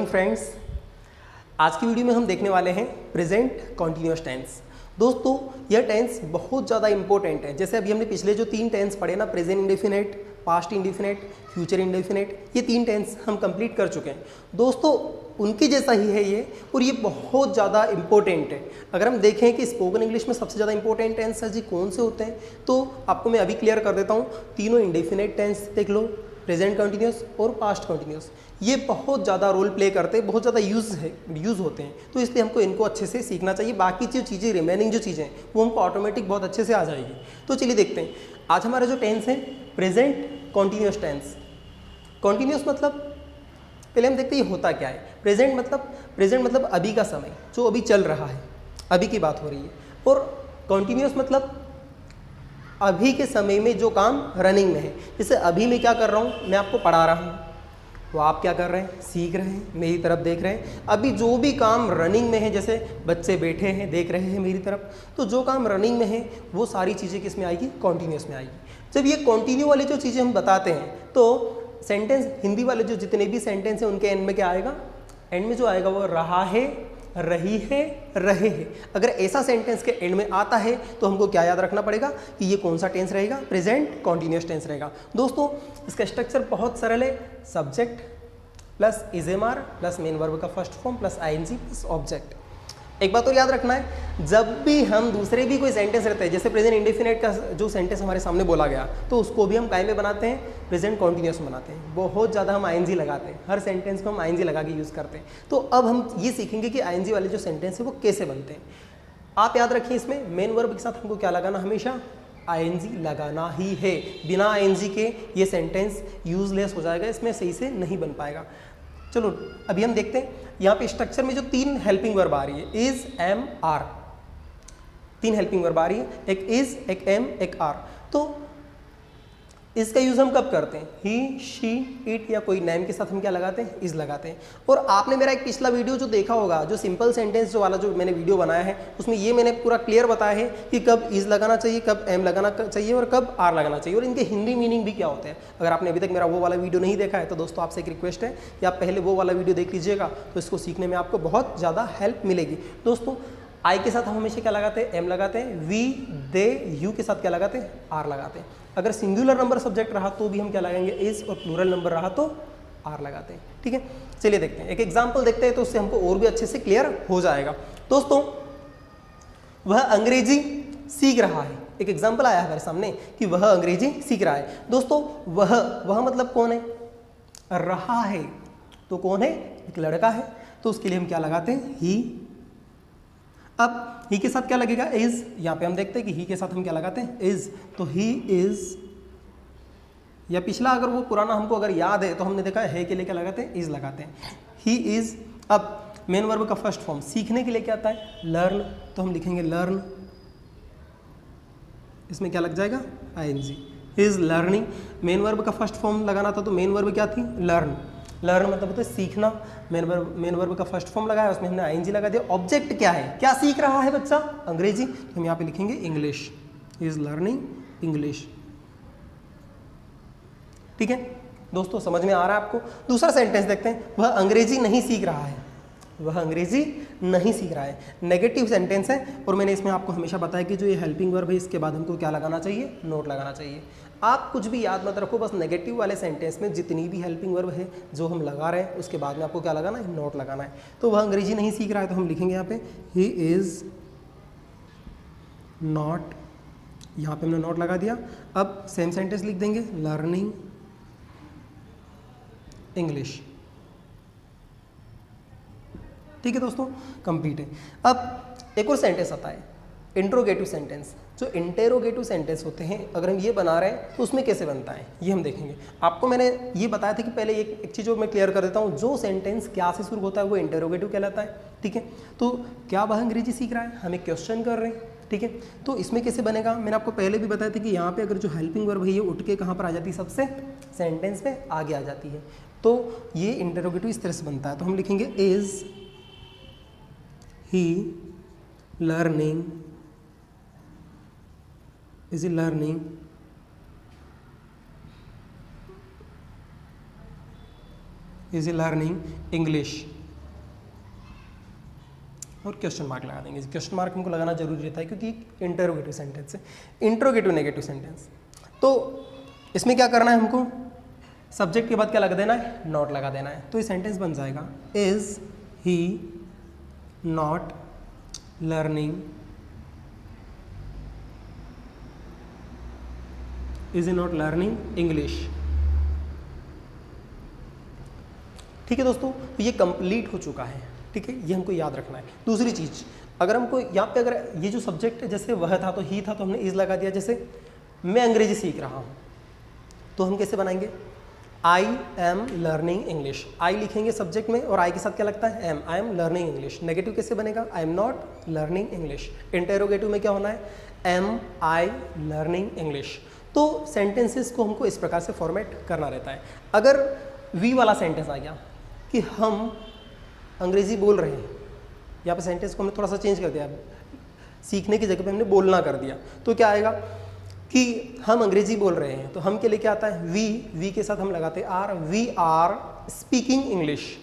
Morning friends. आज की video में हम देखने वाले हैं प्रेजेंट कॉन्टिन्यूअस टेंस। दोस्तों यह टेंस बहुत ज़्यादा इंपॉर्टेंट है। जैसे अभी हमने पिछले जो 3 टेंस पढ़े ना, present indefinite, past indefinite, future indefinite, ये 3 टेंस हम कंप्लीट कर चुके हैं। दोस्तों उनके जैसा ही है ये, और ये बहुत ज़्यादा इंपॉर्टेंट है। अगर हम देखें कि स्पोकन इंग्लिश में सबसे ज़्यादा इंपॉर्टेंट टेंस जी कौन से होते हैं, तो आपको मैं अभी क्लियर कर देता हूँ। तीनों इंडेफिनिट टेंस देख लो, प्रेजेंट कंटिन्यूस और पास्ट कंटिन्यूस, ये बहुत ज़्यादा रोल प्ले करते हैं, बहुत ज़्यादा यूज़ होते हैं। तो इसलिए हमको इनको अच्छे से सीखना चाहिए। बाकी जो चीज़ें, रिमेनिंग जो चीज़ें हैं वो हमको ऑटोमेटिक बहुत अच्छे से आ जाएगी। तो चलिए देखते हैं आज हमारा जो टेंस है प्रेजेंट कॉन्टिन्यूस टेंस। कॉन्टिन्यूस मतलब पहले हम देखते हैं ये होता क्या है। प्रेजेंट मतलब अभी का समय, जो अभी चल रहा है, अभी की बात हो रही है। और कॉन्टिन्यूस मतलब अभी के समय में जो काम रनिंग में है। जैसे अभी मैं क्या कर रहा हूँ, मैं आपको पढ़ा रहा हूँ, तो आप क्या कर रहे हैं, सीख रहे हैं, मेरी तरफ देख रहे हैं। अभी जो भी काम रनिंग में है, जैसे बच्चे बैठे हैं देख रहे हैं मेरी तरफ, तो जो काम रनिंग में है वो सारी चीज़ें किस में आएगी, कॉन्टिन्यूस में आएगी। जब ये कॉन्टिन्यू वाली जो चीज़ें हम बताते हैं, तो सेंटेंस हिंदी वाले जो जितने भी सेंटेंस हैं उनके एंड में क्या आएगा, एंड में जो आएगा वो रहा है, रही है, रहे हैं। अगर ऐसा सेंटेंस के एंड में आता है तो हमको क्या याद रखना पड़ेगा कि ये कौन सा टेंस रहेगा, प्रेजेंट कॉन्टिन्यूअस टेंस रहेगा। दोस्तों इसका स्ट्रक्चर बहुत सरल है। Subject plus is am are plus main verb का first form plus I N G plus object. एक बात और याद रखना है, जब भी हम दूसरे भी कोई सेंटेंस रहते हैं, जैसे प्रेजेंट इंडेफिनिट का जो सेंटेंस हमारे सामने बोला गया, तो उसको भी हम काय में बनाते हैं, प्रेजेंट कॉन्टिन्यूअस में बनाते हैं। बहुत ज़्यादा हम आईएनजी लगाते हैं, हर सेंटेंस को हम आईएनजी लगा के यूज़ करते हैं। तो अब हम ये सीखेंगे कि आईएनजी वाले जो सेंटेंस है वो कैसे बनते हैं। आप याद रखिए, इसमें मेन वर्ब के साथ हमको क्या लगाना, हमेशा आईएनजी लगाना ही है। बिना आईएनजी के ये सेंटेंस यूजलेस हो जाएगा, इसमें सही से नहीं बन पाएगा। चलो अभी हम देखते हैं यहाँ पे स्ट्रक्चर में जो 3 हेल्पिंग वर्ब आ रही है, is, am, are. 3 helping verb आ रही है, एक इज, एक एम, एक आर। तो इसका यूज हम कब करते हैं, ही, शी, इट या कोई नेम के साथ हम क्या लगाते हैं, इज लगाते हैं। और आपने मेरा एक पिछला वीडियो जो देखा होगा, जो सिंपल सेंटेंस जो वाला जो मैंने वीडियो बनाया है, उसमें ये मैंने पूरा क्लियर बताया है कि कब इज लगाना चाहिए, कब एम लगाना चाहिए और कब आर लगाना चाहिए, और इनके हिंदी मीनिंग भी क्या होते हैं। अगर आपने अभी तक मेरा वो वाला वीडियो नहीं देखा है तो दोस्तों आपसे एक रिक्वेस्ट है कि आप पहले वो वाला वीडियो देख लीजिएगा, तो इसको सीखने में आपको बहुत ज़्यादा हेल्प मिलेगी। दोस्तों आई के साथ हम हमेशा क्या लगाते हैं, एम लगाते हैं। वी, दे, यू के साथ क्या लगाते हैं, आर लगाते हैं। अगर सिंगुलर नंबर सब्जेक्ट रहा तो भी हम क्या लगाएंगे, इज, और प्लूरल नंबर रहा तो आर लगाते हैं। ठीक है, चलिए देखते हैं, एक एग्जांपल देखते हैं, तो उससे हमको और भी अच्छे से क्लियर हो जाएगा। दोस्तों वह अंग्रेजी सीख रहा है। एक एग्जाम्पल आया है हमारे सामने कि वह अंग्रेजी सीख रहा है। दोस्तों वह मतलब कौन है, रहा है, तो कौन है, एक लड़का है, तो उसके लिए हम क्या लगाते हैं, ही। अब ही के साथ क्या लगेगा, इज। यहाँ पे हम देखते हैं कि ही के साथ हम क्या लगाते हैं, इज। तो ही इज, या पिछला अगर वो पुराना हमको अगर याद है तो हमने देखा है के लिए क्या लगाते हैं, इज लगाते हैं, ही इज। अब मेन वर्ब का फर्स्ट फॉर्म सीखने के लिए क्या आता है, लर्न, तो हम लिखेंगे लर्न, इसमें क्या लग जाएगा, ING. Is learning. Main verb का फर्स्ट फॉर्म लगाना था, तो मेन वर्ब क्या थी, लर्न। लर्न मतलब होता है सीखना। मेन वर्ब का फर्स्ट फॉर्म लगाया, उसमें हमने आईएनजी लगा दिया। ऑब्जेक्ट क्या है, क्या सीख रहा है बच्चा, अंग्रेजी, तो हम यहाँ पे लिखेंगे इंग्लिश, इज लर्निंग इंग्लिश। ठीक है दोस्तों, समझ में आ रहा है आपको। दूसरा सेंटेंस देखते हैं, वह अंग्रेजी नहीं सीख रहा है। वह अंग्रेजी नहीं सीख रहा है, नेगेटिव सेंटेंस है। और मैंने इसमें आपको हमेशा बताया कि जो ये हेल्पिंग वर्ब है, इसके बाद हमको क्या लगाना चाहिए, नोट लगाना चाहिए। आप कुछ भी याद मत रखो, बस नेगेटिव वाले सेंटेंस में जितनी भी हेल्पिंग वर्ब है जो हम लगा रहे हैं, उसके बाद में आपको क्या लगाना है, नोट लगाना है। तो वह अंग्रेजी नहीं सीख रहा है, तो हम लिखेंगे यहाँ पे ही इज नॉट, यहाँ पे हमने नोट लगा दिया। अब सेम सेंटेंस लिख देंगे, लर्निंग इंग्लिश। ठीक है दोस्तों, कंप्लीट है। अब एक और सेंटेंस आता है, इंट्रोगेटिव सेंटेंस। जो इंटेरोगेटिव सेंटेंस होते हैं, अगर हम ये बना रहे हैं तो उसमें कैसे बनता है ये हम देखेंगे। आपको मैंने ये बताया था कि पहले एक चीज़ मैं क्लियर कर देता हूँ, जो सेंटेंस क्या से शुरू होता है वो इंटेरोगेटिव कहलाता है। ठीक है, तो क्या वह अंग्रेजी सीख रहा है, हम एक क्वेश्चन कर रहे हैं। ठीक है, तो इसमें कैसे बनेगा, मैंने आपको पहले भी बताया था कि यहाँ पे अगर जो हेल्पिंग वर्ब है ये उठ के कहाँ पर आ जाती है, सबसे सेंटेंस में आगे आ जाती है। तो ये इंटेरोगेटिव इस तरह से बनता है, तो हम लिखेंगे is he learning, is he learning English। और क्वेश्चन मार्क लगा देंगे। क्वेश्चन मार्क हमको लगाना जरूरी रहता है क्योंकि इंटरोगेटिव सेंटेंस है, इंटरोगेटिव नेगेटिव सेंटेंस। तो इसमें क्या करना है हमको, सब्जेक्ट के बाद क्या लगा देना है, नॉट लगा देना है। तो ये सेंटेंस बन जाएगा is he not learning, is he not learning English. ठीक है दोस्तों, तो ये कंप्लीट हो चुका है। ठीक है, ये हमको याद रखना है। दूसरी चीज़, अगर हमको यहाँ पे अगर ये जो सब्जेक्ट जैसे वह था तो ही था, तो हमने इज लगा दिया। जैसे मैं अंग्रेजी सीख रहा हूँ तो हम कैसे बनाएंगे, आई एम लर्निंग इंग्लिश। आई लिखेंगे सब्जेक्ट में और आई के साथ क्या लगता है, am, I am learning English. Negative कैसे बनेगा, I am not learning English. Interrogative में क्या होना है, एम आई लर्निंग इंग्लिश। तो सेंटेंसेस को हमको इस प्रकार से फॉर्मेट करना रहता है। अगर वी वाला सेंटेंस आ गया कि हम अंग्रेज़ी बोल रहे हैं, यहाँ पे सेंटेंस को हमने थोड़ा सा चेंज कर दिया, सीखने की जगह पे हमने बोलना कर दिया, तो क्या आएगा कि हम अंग्रेज़ी बोल रहे हैं। तो हम के लिए क्या आता है, वी के साथ हम लगाते हैं are, we are speaking English.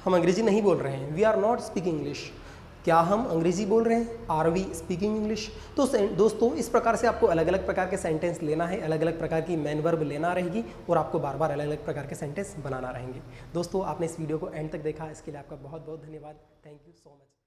हम अंग्रेज़ी नहीं बोल रहे हैं, we are not speaking English. क्या हम अंग्रेज़ी बोल रहे हैं, आर वी स्पीकिंग इंग्लिश। तो दोस्तों इस प्रकार से आपको अलग अलग प्रकार के सेंटेंस लेना है, अलग अलग प्रकार की मैन वर्ब लेना रहेगी और आपको बार बार अलग अलग प्रकार के सेंटेंस बनाना रहेंगे। दोस्तों आपने इस वीडियो को एंड तक देखा, इसके लिए आपका बहुत बहुत धन्यवाद। Thank you so much.